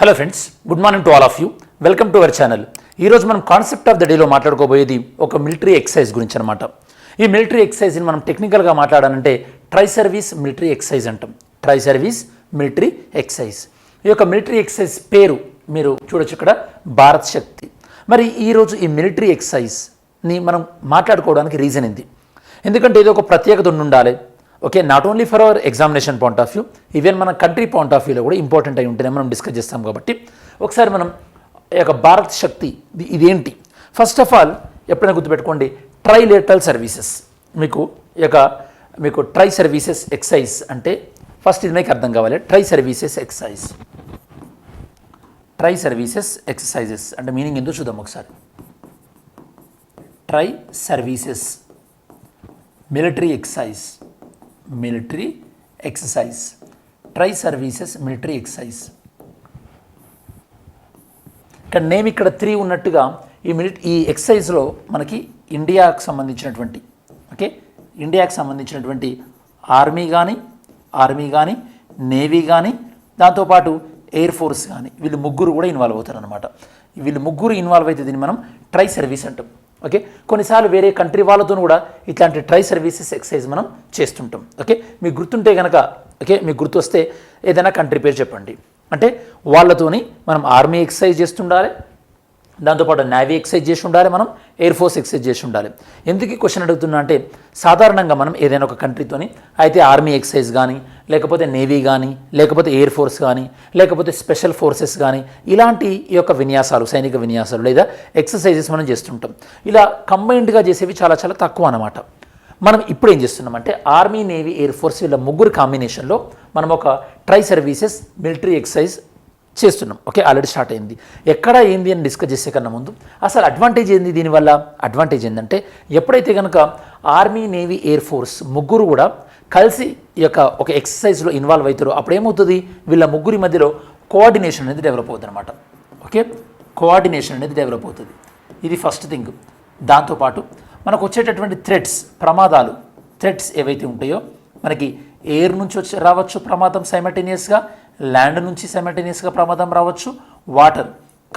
Hello friends, good morning to all of you. Welcome to our channel. ఈరోజు మనం concept of the డేలో మాట్లాడుకోబోయేది ఒక military exercise గురించి అనమాట. ఈ మిలిటరీ ఎక్సర్సైజ్ని మనం టెక్నికల్గా మాట్లాడాలంటే ట్రై సర్వీస్ మిలిటరీ ఎక్సర్సైజ్ అంటాం. Try service military exercise. ఈ యొక్క మిలిటరీ ఎక్సర్సైజ్ పేరు మీరు చూడొచ్చు ఇక్కడ, భారత్ శక్తి. మరి ఈరోజు ఈ మిలిటరీ ఎక్సర్సైజ్ని మనం మాట్లాడుకోవడానికి రీజన్ ఏంది? ఎందుకంటే ఇది ఒక ప్రత్యేకత ఉండాలి. Okay, not only for hour examination point of view, even మన కంట్రీ పాయింట్ ఆఫ్ వ్యూలో కూడా ఇంపార్టెంట్ అయి ఉంటేనే మనం డిస్కస్ చేస్తాం. కాబట్టి ఒకసారి మనం ఈ యొక్క భారత్ శక్తి ఇదేంటి, ఫస్ట్ ఆఫ్ ఆల్ ఎప్పుడైనా గుర్తుపెట్టుకోండి, ట్రైలేటరల్ సర్వీసెస్. మీకు ట్రై సర్వీసెస్ ఎక్సైజ్ అంటే ఫస్ట్ ఇది మీకు అర్థం కావాలి. Tri services exercise, tri services exercises అంటే మీనింగ్ ఎందుకు చూద్దాం ఒకసారి. Tri services military exercise, military exercise, tri services military exercise. ఇక్కడ నేమ్ ఇక్కడ 3 ఉన్నట్టుగా ఈ ఎక్సర్సైజ్లో మనకి ఇండియాకు సంబంధించినటువంటి ఆర్మీ కానీ నేవీ కానీ దాంతోపాటు ఎయిర్ ఫోర్స్ కానీ వీళ్ళు ముగ్గురు కూడా ఇన్వాల్వ్ అవుతారు అనమాట. వీళ్ళు ముగ్గురు ఇన్వాల్వ్ అయితే దీన్ని మనం ట్రై సర్వీస్ అంటాం. ఓకే, కొన్నిసార్లు వేరే కంట్రీ వాళ్ళతో కూడా ఇట్లాంటి ట్రై సర్వీసెస్ ఎక్సర్సైజ్ మనం చేస్తుంటాం. ఓకే, మీకు గుర్తుంటే కనుక, మీకు గుర్తొస్తే ఏదైనా కంట్రీ పేరు చెప్పండి. అంటే వాళ్ళతోని మనం ఆర్మీ ఎక్సర్సైజ్ చేస్తుండాలి, దాంతోపాటు నేవీ ఎక్సర్సైజ్ చేసి ఉండాలి, మనం ఎయిర్ ఫోర్స్ ఎక్సర్సైజ్ చేసి ఉండాలి. ఎందుకు ఈ క్వశ్చన్ అడుగుతున్నా అంటే, సాధారణంగా మనం ఏదైనా ఒక కంట్రీతోని అయితే ఆర్మీ ఎక్సర్సైజ్ కానీ, లేకపోతే నేవీ కానీ, లేకపోతే ఎయిర్ ఫోర్స్ కానీ, లేకపోతే స్పెషల్ ఫోర్సెస్ కానీ, ఇలాంటి ఈ యొక్క విన్యాసాలు, సైనిక విన్యాసాలు లేదా ఎక్సర్సైజెస్ మనం చేస్తుంటాం. ఇలా కంబైన్డ్గా చేసేవి చాలా చాలా తక్కువ అన్నమాట. మనం ఇప్పుడు ఏం చేస్తున్నామంటే ఆర్మీ నేవీ ఎయిర్ ఫోర్స్ వీళ్ళ ముగ్గురు కాంబినేషన్లో మనం ఒక ట్రై సర్వీసెస్ మిలిటరీ ఎక్సర్సైజ్ చేస్తున్నాం. ఓకే, ఆల్రెడీ స్టార్ట్ అయింది. ఎక్కడ ఏంది అని డిస్కస్ చేసే కన్నా ముందు అసలు అడ్వాంటేజ్ ఏంది దీనివల్ల? అడ్వాంటేజ్ ఏంటంటే ఎప్పుడైతే కనుక ఆర్మీ నేవీ ఎయిర్ ఫోర్స్ ముగ్గురు కూడా కలిసి ఈ యొక్క ఒక ఎక్సర్సైజ్లో ఇన్వాల్వ్ అవుతారో అప్పుడు ఏమవుతుంది, వీళ్ళ ముగ్గురి మధ్యలో కోఆర్డినేషన్ అనేది డెవలప్ అవుతుంది అనమాట. ఓకే, కోఆర్డినేషన్ అనేది డెవలప్ అవుతుంది. ఇది ఫస్ట్ థింగ్. దాంతోపాటు మనకు వచ్చేటటువంటి ప్రమాదాలు ఏవైతే ఉంటాయో, మనకి ఎయిర్ నుంచి రావచ్చు ప్రమాదం సైమల్టేనియస్గా, ల్యాండ్ నుంచి సైమల్టేనియస్గా ప్రమాదం రావచ్చు, వాటర్.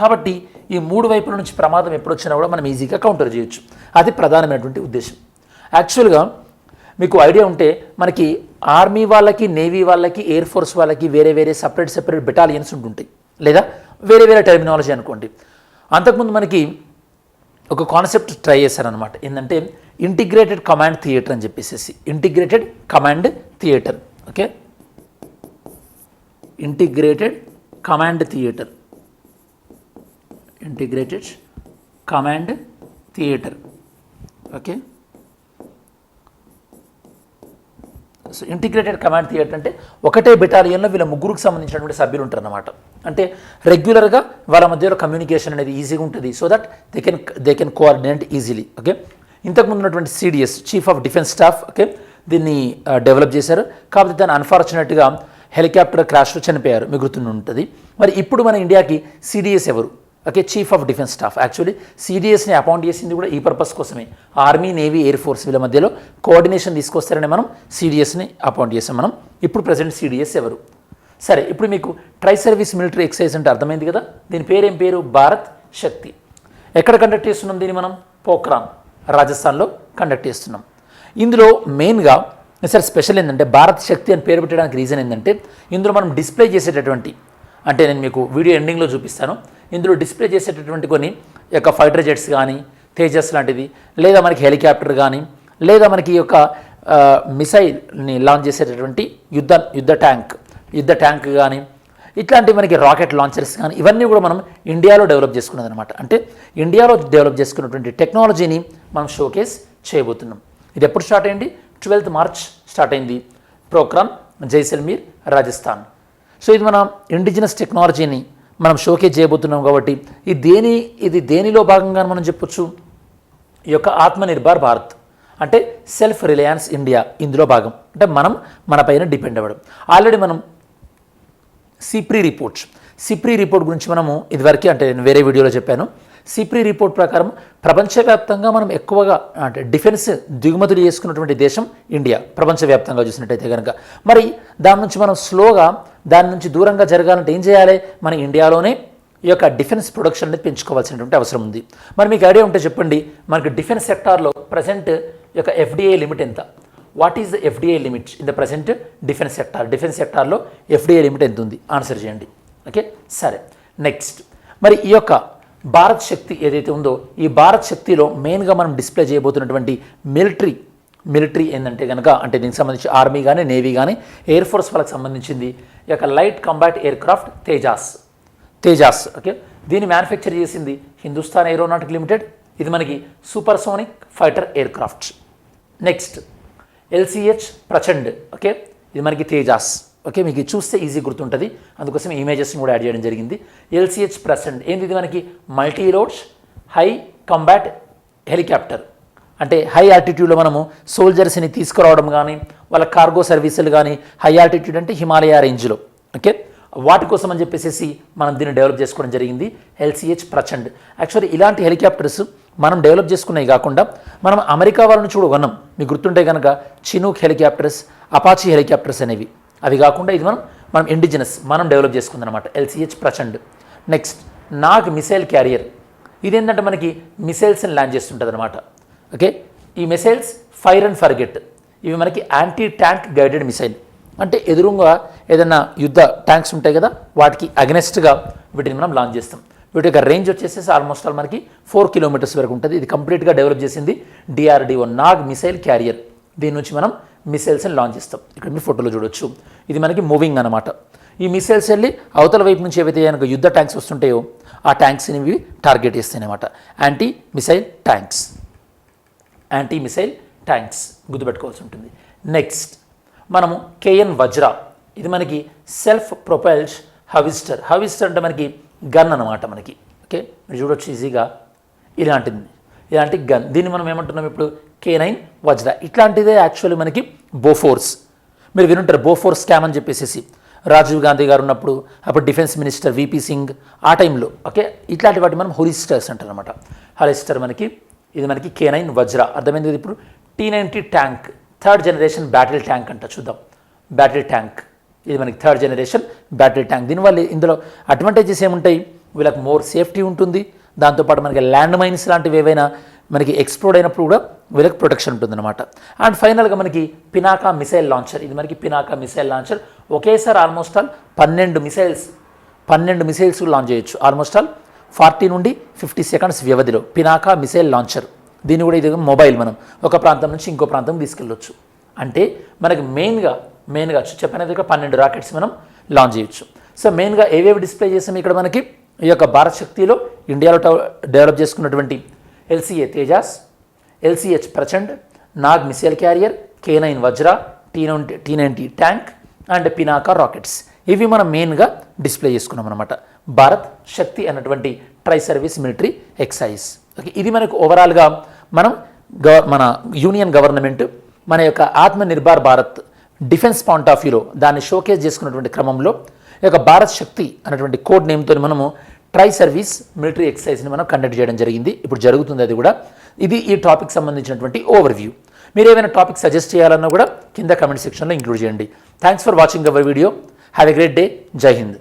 కాబట్టి ఈ 3 వైపుల నుంచి ప్రమాదం ఎప్పుడు వచ్చినా కూడా మనం ఈజీగా కౌంటర్ చేయొచ్చు. అది ప్రధానమైనటువంటి ఉద్దేశం. యాక్చువల్గా మీకు ఐడియా ఉంటే మనకి ఆర్మీ వాళ్ళకి, నేవీ వాళ్ళకి, ఎయిర్ ఫోర్స్ వాళ్ళకి వేరే సపరేట్ బెటాలియన్స్ ఉంటుంటాయి, లేదా వేరే టెర్మినాలజీ అనుకోండి. అంతకుముందు మనకి ఒక కాన్సెప్ట్ ట్రై చేశారనమాట. ఏంటంటే ఇంటిగ్రేటెడ్ కమాండ్ థియేటర్ అని చెప్పేసి. Integrated command theatre. Okay, integrated command theatre, integrated command theatre. Okay, so integrated command theatre అంటే ఒకటే బెటాలియన్లో వీళ్ళ ముగ్గురికి సంబంధించినటువంటి సభ్యులు ఉంటారు అన్నమాట. అంటే రెగ్యులర్గా వాళ్ళ మధ్యలో కమ్యూనికేషన్ అనేది ఈజీగా ఉంటుంది, so that they can coordinate easily. Okay, ఇంతకుముందు ఉన్నటువంటి CDS, chief of defence staff, okay, దీన్ని డెవలప్ చేశారు. కాబట్టి దాన్ని అన్ఫార్చునేట్గా హెలికాప్టర్ క్రాష్లో చనిపోయారు, మీకు గుర్తుంటుంది. మరి ఇప్పుడు మన ఇండియాకి సిడిఎస్ ఎవరు? Okay, chief of defence staff. Actually సిడిఎస్ని అపాయింట్ చేసింది కూడా ఈ పర్పస్ కోసమే. ఆర్మీ నేవీ ఎయిర్ ఫోర్స్ వీళ్ళ మధ్యలో కోఆర్డినేషన్ తీసుకొస్తారని మనం సిడిఎస్ని అపాయింట్ చేసాం. మనం ఇప్పుడు ప్రజెంట్ సిడిఎస్ ఎవరు? సరే, ఇప్పుడు మీకు ట్రై సర్వీస్ మిలిటరీ ఎక్సర్సైజ్ అంటే అర్థమైంది కదా. దీని పేరేం పేరు? భారత్ శక్తి. ఎక్కడ కండక్ట్ చేస్తున్నాం దీన్ని? మనం పోఖ్రాన్, రాజస్థాన్లో కండక్ట్ చేస్తున్నాం. ఇందులో మెయిన్గా సార్ స్పెషల్ ఏంటంటే భారత్ శక్తి అని పేరు పెట్టడానికి రీజన్ ఏంటంటే, ఇందులో మనం డిస్ప్లే చేసేటటువంటి, అంటే నేను మీకు వీడియో ఎండింగ్లో చూపిస్తాను, ఇందులో డిస్ప్లే చేసేటటువంటి కొన్ని యొక్క ఫైటర్ జెట్స్ కానీ, తేజస్ లాంటిది, లేదా మనకి హెలికాప్టర్ కానీ, లేదా మనకి ఈ యొక్క మిసైల్ని లాంచ్ చేసేటటువంటి యుద్ధ ట్యాంక్ కానీ, ఇట్లాంటి మనకి రాకెట్ లాంచర్స్ కానీ, ఇవన్నీ కూడా మనం ఇండియాలో డెవలప్ చేసుకున్నది అనమాట. అంటే ఇండియాలో డెవలప్ చేసుకున్నటువంటి టెక్నాలజీని మనం షోకేస్ చేయబోతున్నాం. ఇది ఎప్పుడు స్టార్ట్ అయింది? 12th March స్టార్ట్ అయింది. పోఖ్రాన్, జైసల్మీర్, రాజస్థాన్. సో ఇది మన ఇండిజినస్ టెక్నాలజీని మనం షోకేస్ చేయబోతున్నాం. కాబట్టి ఇది దేనిలో భాగంగా మనం చెప్పొచ్చు, ఈ యొక్క ఆత్మనిర్భర్ భారత్ అంటే సెల్ఫ్ రిలయన్స్ ఇండియా ఇందులో భాగం. అంటే మనం మన పైన డిపెండ్ అవ్వడం. ఆల్రెడీ మనం సిప్రీ రిపోర్ట్ గురించి మనము ఇదివరకు, అంటే నేను వేరే వీడియోలో చెప్పాను, సిప్రీ రిపోర్ట్ ప్రకారం ప్రపంచవ్యాప్తంగా మనం ఎక్కువగా అంటే డిఫెన్స్ దిగుమతులు చేసుకున్నటువంటి దేశం ఇండియా, ప్రపంచవ్యాప్తంగా చూసినట్టయితే కనుక. మరి దాని నుంచి మనం స్లోగా దాని నుంచి దూరంగా జరగాలంటే ఏం చేయాలి? మన ఇండియాలోనే ఈ యొక్క డిఫెన్స్ ప్రొడక్షన్ అనేది పెంచుకోవాల్సినటువంటి అవసరం ఉంది. మరి మీకు ఐడియా ఉంటే చెప్పండి, మనకి డిఫెన్స్ సెక్టార్లో ప్రజెంట్ ఈ యొక్క ఎఫ్డిఐ లిమిట్ ఎంత? What is the FDI limit in the present defence sector? Defence సెక్టార్లో ఎఫ్డిఐ లిమిట్ ఎంత ఉంది? ఆన్సర్ చేయండి. ఓకే, సరే. నెక్స్ట్, మరి ఈ యొక్క భారత్ శక్తి ఏదైతే ఉందో ఈ భారత్ శక్తిలో మెయిన్గా మనం డిస్ప్లే చేయబోతున్నటువంటి మిలిటరీ ఏంటంటే కనుక, అంటే దీనికి సంబంధించి ఆర్మీ కానీ నేవీ కానీ ఎయిర్ ఫోర్స్ వాళ్ళకి సంబంధించింది ఈ యొక్క light combat air craft Tejas. Okay, దీన్ని మ్యానుఫ్యాక్చర్ చేసింది హిందుస్థాన్ ఏరోనాటిక్ లిమిటెడ్. ఇది మనకి supersonic fighter air craft. Next LCH Prachand. Okay, ఇది మనకి తేజాస్. ఓకే, మీకు చూస్తే ఈజీ గుర్తుంటుంది, అందుకోసం ఇమేజెస్ని కూడా యాడ్ చేయడం జరిగింది. ఎల్సిహెచ్ ప్రచండ్ ఏంది? ఇది మనకి multi loads high combat helicopter. అంటే హై ఆల్టిట్యూడ్లో మనము సోల్జర్స్ని తీసుకురావడం కానీ, వాళ్ళ కార్గో సర్వీసులు కానీ, హై ఆల్టిట్యూడ్ అంటే హిమాలయ రేంజ్లో. ఓకే, వాటి కోసం అని చెప్పేసి మనం దీన్ని డెవలప్ చేసుకోవడం జరిగింది, ఎల్సిహెచ్ ప్రచండ్. యాక్చువల్లీ ఇలాంటి హెలికాప్టర్స్ మనం డెవలప్ చేసుకున్నవి కాకుండా మనం అమెరికా వాళ్ళ నుంచి కూడా కొన్నాం. మీకు గుర్తుంటే కనుక చినూక్ హెలికాప్టర్స్, అపాచీ హెలికాప్టర్స్ అనేవి. అవి కాకుండా ఇది మనం ఇండిజినస్ మనం డెవలప్ చేసుకుందనమాట, LCH Prachand. Next Nag missile carrier. ఇదేంటంటే మనకి మిసైల్స్ని ల్యాండ్ చేస్తుంటుంది అనమాట. ఓకే, ఈ మిసైల్స్ ఫైర్ అండ్ ఫర్గెట్. ఇవి మనకి యాంటీ ట్యాంక్ గైడెడ్ మిసైల్. అంటే ఎదురుగా ఏదైనా యుద్ధ ట్యాంక్స్ ఉంటాయి కదా, వాటికి అగెనెస్ట్గా వీటిని మనం లాంచ్ చేస్తాం. వీటి యొక్క రేంజ్ వచ్చేసి ఆల్మోస్ట్ ఆల్ మనకి 4 కిలోమీటర్స్ వరకు ఉంటుంది. ఇది కంప్లీట్గా డెవలప్ చేసింది డిఆర్డిఓ, నాగ్ మిసైల్ క్యారియర్. దీని నుంచి మనం మిసైల్స్ని లాంచ్ చేస్తాం. ఇక్కడ మీరు ఫోటోలో చూడొచ్చు, ఇది మనకి మూవింగ్ అనమాట. ఈ మిసైల్స్ వెళ్ళి అవతల వైపు నుంచి ఏవైతే కనుక యుద్ధ ట్యాంక్స్ వస్తుంటాయో ఆ ట్యాంక్స్ని ఇవి టార్గెట్ చేస్తాయి అనమాట. యాంటీ మిసైల్ ట్యాంక్స్ గుర్తుపెట్టుకోవాల్సి ఉంటుంది. నెక్స్ట్ మనము కేఎన్ వజ్రా. ఇది మనకి సెల్ఫ్ ప్రొపైల్డ్ హవిస్టర్ అంటే మనకి గన్ అనమాట మనకి. ఓకే, మీరు చూడొచ్చు ఈజీగా ఇలాంటి గన్. దీన్ని మనం ఏమంటున్నాం ఇప్పుడు? K9 వజ్రా. ఇట్లాంటిదే యాక్చువల్లీ మనకి బోఫోర్స్. మీరు వినుంటారు బోఫోర్స్ స్కామ్ అని చెప్పేసి. రాజీవ్ గాంధీ గారు ఉన్నప్పుడు, అప్పుడు డిఫెన్స్ మినిస్టర్ విపి సింగ్ ఆ టైంలో. ఓకే, ఇట్లాంటి వాటి మనం హోలిస్టర్స్ అంటారు అనమాట. హాలిస్టర్ మనకి ఇది మనకి K9 వజ్రా. అర్థమైంది ఇప్పుడు? T90 tank, 3rd generation battle tank అంట. చూద్దాం, బ్యాటిల్ ట్యాంక్. ఇది మనకి 3rd జనరేషన్ బ్యాటిల్ ట్యాంక్. దీనివల్ల ఇందులో అడ్వాంటేజెస్ ఏముంటాయి? వీళ్ళకి మోర్ సేఫ్టీ ఉంటుంది. దాంతోపాటు మనకి ల్యాండ్ మైన్స్ లాంటివి ఏవైనా మనకి ఎక్స్ప్లోడ్ అయినప్పుడు కూడా వీళ్ళకి ప్రొటెక్షన్ ఉంటుందన్నమాట. అండ్ ఫైనల్గా మనకి పినాకా మిసైల్ లాంచర్. ఇది మనకి పినాకా మిసైల్ లాంచర్. ఒకేసారి ఆల్మోస్ట్ ఆల్ 12 మిసైల్స్ లాంచ్ చేయొచ్చు. ఆల్మోస్ట్ ఆల్ 40 నుండి 50 సెకండ్స్ వ్యవధిలో పినాకా మిసైల్ లాంచర్. దీన్ని కూడా ఇది మొబైల్, మనం ఒక ప్రాంతం నుంచి ఇంకో ప్రాంతం తీసుకెళ్ళొచ్చు. అంటే మనకి మెయిన్గా చెప్పినది 12 రాకెట్స్ మనం లాంచ్ చేయొచ్చు. సో మెయిన్గా ఏవేవి డిస్ప్లే చేసాము ఇక్కడ మనకి ఈ యొక్క భారత్ శక్తిలో ఇండియాలో డెవలప్ చేసుకున్నటువంటి LCA Tejas, LCH Prachand, Nag missile carrier, K9 Vajra, T90 tank and Pinaka rockets. ఇవి మనం మెయిన్గా డిస్ప్లే చేసుకున్నాం అనమాట భారత్ శక్తి అన్నటువంటి tri service military exercise. Okay, ఇది మనకు ఓవరాల్గా మన యూనియన్ గవర్నమెంట్ మన యొక్క Atmanirbhar Bharat defence point of వ్యూలో దాన్ని షోకేస్ చేసుకున్నటువంటి క్రమంలో ఈ యొక్క భారత్ శక్తి అనేటువంటి కోడ్ నేమ్తో మనము ట్రై సర్వీస్ మిలిటరీ ఎక్సైజ్ని మనం కండక్ట్ చేయడం జరిగింది. ఇప్పుడు జరుగుతుంది అది కూడా. ఇది ఈ టాపిక్ సంబంధించినటువంటి ఓవర్వ్యూ. మీరు ఏమైనా టాపిక్ సజెస్ట్ చేయాలన్నా కూడా కింద కమెంట్ సెక్షన్లో ఇంక్లూడ్ చేయండి. Thanks for watching our video. Have a great day. జై హింద్.